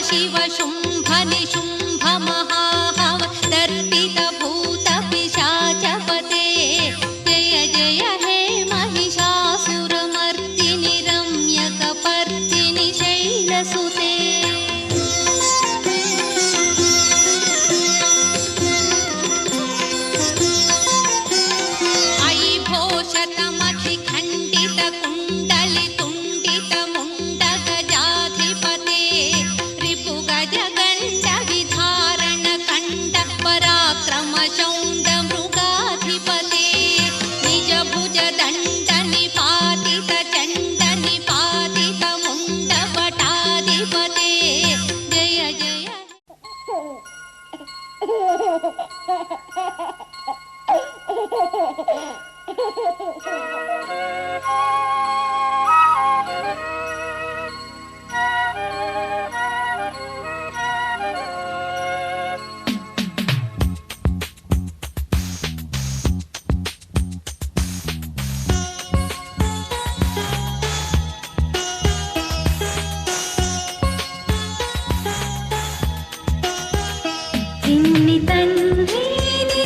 शिव शुम्भ निशुम्भ महाहव दर्पित भूत पिशाचपते जय जय हे महिषासुरमर्दिनि रम्यकपर्दिनि शैलसुते अयि भोषतमखिखण्डित कुण्डलितुण्डित मुण्डगजाधिपते रिपुगजगण्ड विधारण खण्ड पराक्रम शौण्ड मृगाधिपते निज भुज दण्ड निपातित चण्ड निपातित मुण्डपटाधिपते जय जय చిన్ని తండ్రి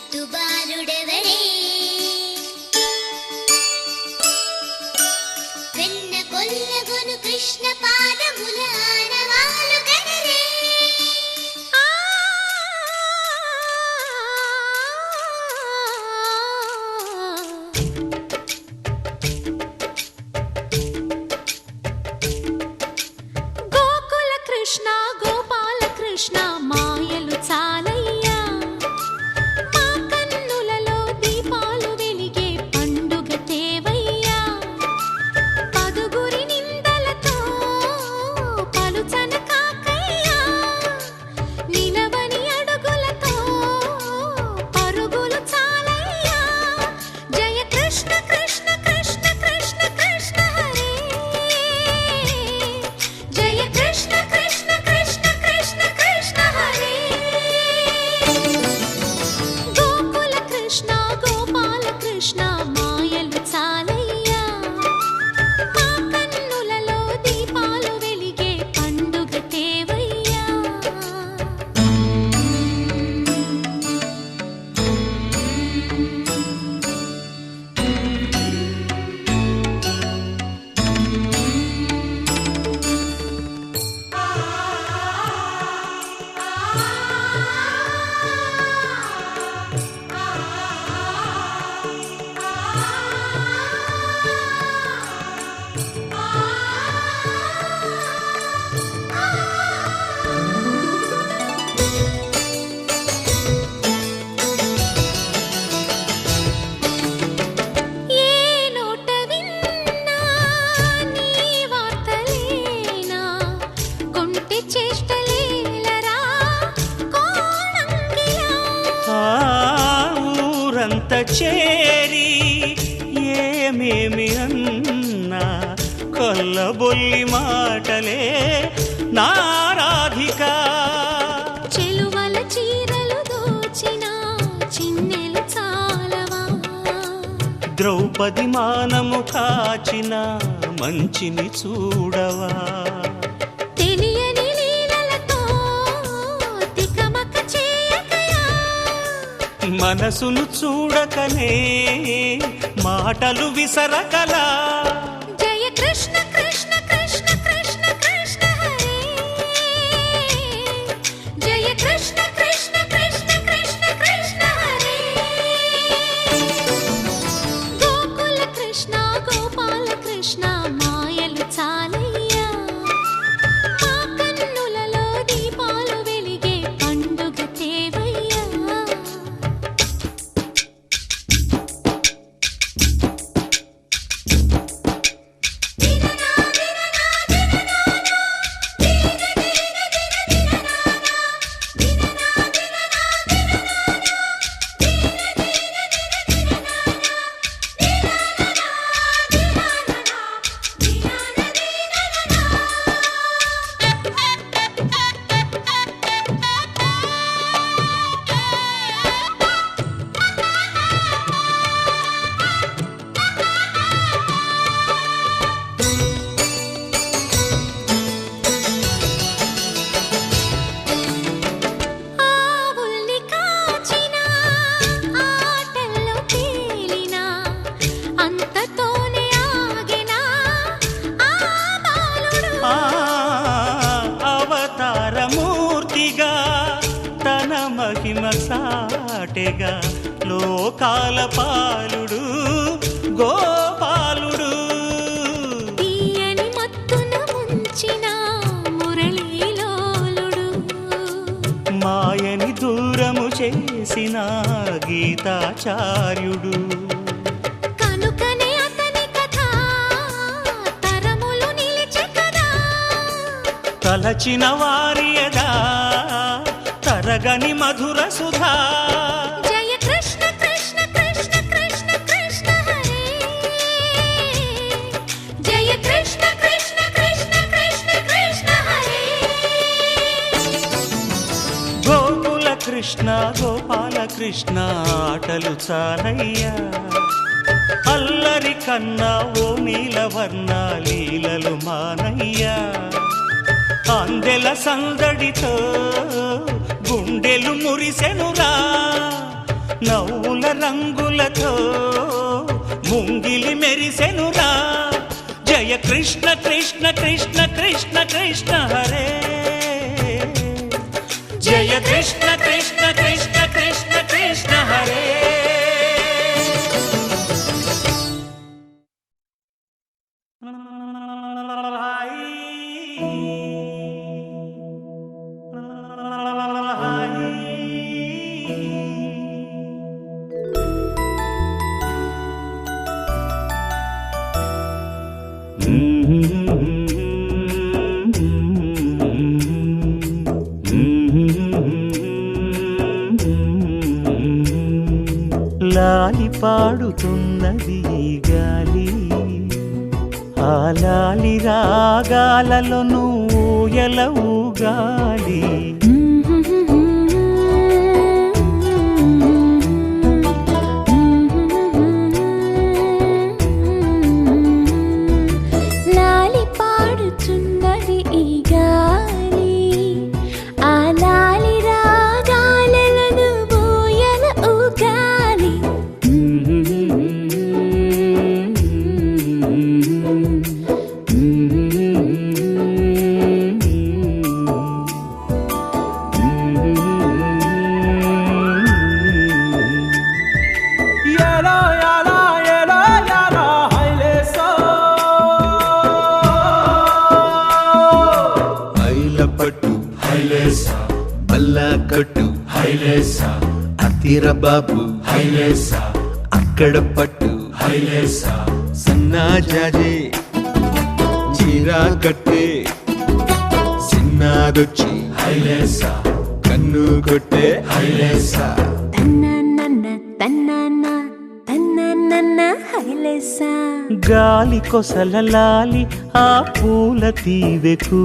ముద్దు బాలుడెవరే వెన్న కొల్లగొను కృష్ణ పాదముల ఆనవాలు గనరే గోకుల కృష్ణ గోపాల కృష్ణ మాయలు చాలయ్యా మా కన్నులలో దీపాలు వెలిగే పండుగ తేవయ్యా పదుగురి నిందలతో పలుచన కాకయ్యా నిలవని అడుగులతో పరుగులు చాలయ్యా జయ కృష్ణ కృష్ణ కృష్ణ కృష్ణ కృష్ణ హరే జయ కృష్ణ కృష్ణ కృష్ణ కృష్ణ కృష్ణ హరే గోకుల కృష్ణ గోపాల కృష్ణ మాయలు చాలయ్యా మా కన్నులలో దీపాలు వెలిగే పండుగ తేవయ్యా ఏ నోట విన్నా నీ వార్తలేనా కొంటె చేష్టలేలరా కోణంగిలా ఆ ఊరంత చేరి ఏమేమి అన్నా కొల్లబొల్లి మాటలే నారాధిక చెలువల చీరలు దోచిన చిన్నెలు చాలవా ద్రౌపది మానము కాచిన మంచిని చూడవా తెలియని లీలలతో తికమక చేయకయా మనసును చూడకనే మాటలు విసరకలా జయ కృష్ణ కృష్ణ కృష్ణ కృష్ణ కృష్ణ హరే జయ కృష్ణ కృష్ణ కృష్ణ కృష్ణ కృష్ణ హరే గోకుల కృష్ణ గోపాల కృష్ణ మాయలు చాలయ్యా మా కన్నులలో దీపాలు వెలిగే పండుగ తేవయ్యా ఆవుల్ని కాచిన ఆటల్లో తేలిన అంతతోనే ఆగిన ఆ బాలుడు ఆ అవతారమూర్తిగా తన మహిమ సాటెగా లోకాల పాలుడు గోపాలుడు తీయని మత్తున ముంచిన మురళీలోలుడు మాయని దూరము చేసిన గీతాచార్యుడు కనుకనే అతని కథ తరములు నిలిచె కదా తలచిన వారియదా తరగని మధుర సుధా జయ కృష్ణ కృష్ణ కృష్ణ కృష్ణ కృష్ణ హరే జయ కృష్ణ కృష్ణ కృష్ణ కృష్ణ కృష్ణ హరే గోకుల కృష్ణ గోపాల కృష్ణ ఆటలు చాలయ్యా అల్లరి కన్నా ఓ నీలవర్ణ లీలలు మానయ్యా అందెల సందడితో గుండెలు మురిసెనురా నవ్వుల రంగులతో ముంగిలి మెరిసెనురా జయ కృష్ణ కృష్ణ కృష్ణ కృష్ణ కృష్ణ హరే జయ కృష్ణ కృష్ణ కృష్ణ కృష్ణ కృష్ణ హరే లాలి పాడుతున్నది ఈ గాలి ఆ లాలి రాగాలలో నువ్వు ఎలా ఊగాలి లాలి పాడుచున్నది ఈ గాలి ఆ లాలి రాగాలను బోయల ఊగాలి పట్టు హైలేసా బల్లా కట్టు హైలేసా అతిర బాబు హైలేసా అక్కడ పట్టు హైలేసా సన్నా జాజే చీరా కట్టే సిన్నాదొచ్చి హైలేసా కన్ను కొట్టే హైలేసా తన్నన్న తన్నన్న తన్నన్న హైలేసా గాలి కొసల లాలి ఆ పూల తీవెకు